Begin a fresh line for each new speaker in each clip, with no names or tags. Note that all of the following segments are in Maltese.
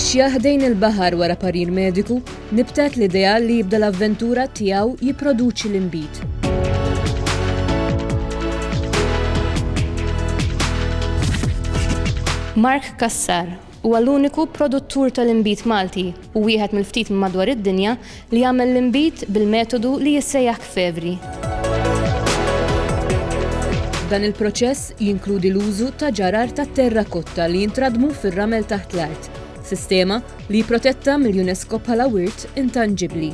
Mixja ħdejn il-baħar wara parir mediku, nibtet l-idea li jibda l-avventura tiegħu jipproduċi l-inbid. Mark Cassar huwa l-uniku produttur tal-inbid Malti u wieħed mill-ftit madwar id-dinja li jagħmel l-inbid bil-metodu li jissejjaħ kfevri. Dan il-proċess jinkludi l-użu ta' ġarar ta' terrakotta li jintradmu fir-ramel taħt l-art, sistema li jipprotetta mill-UNESCO bħala wirt intangibbli.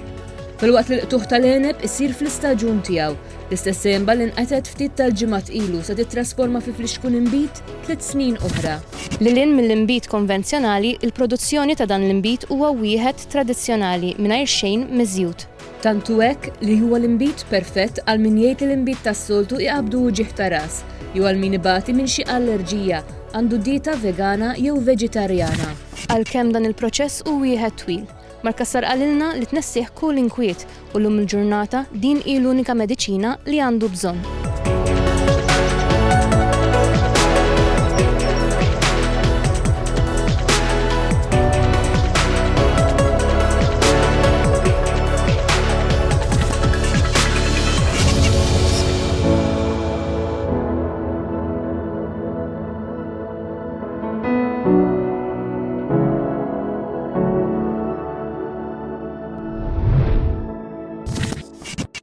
Filwaqt li l-qtuħ tal-għeneb isir fl-istaġun tiegħu, l-istess sembra li nqetet ftit tal-ġimgħat ilu se titrasforma fi fliexkun inbid 3 snin oħra. Lilin mill-inbid konvenzjonali, il-produzzjoni ta' dan l-inbid huwa wieħed tradizzjonali mingħajr xejn miżjud. Tantu hekk li huwa l-inbid perfett għal min jgħid l-inbid tas-soltu iqabdu ġieħ ta' ras, jew għal min ibati minn xi allerġija, għandu dieta vegana jew veġitarjana. Għalkemm dan il-proċess hu wieħed twil. Mark Cassar qalilna li tnessih kull inkwiet u llum il-ġurnata din hi l-unika mediċina li għandu bżonn.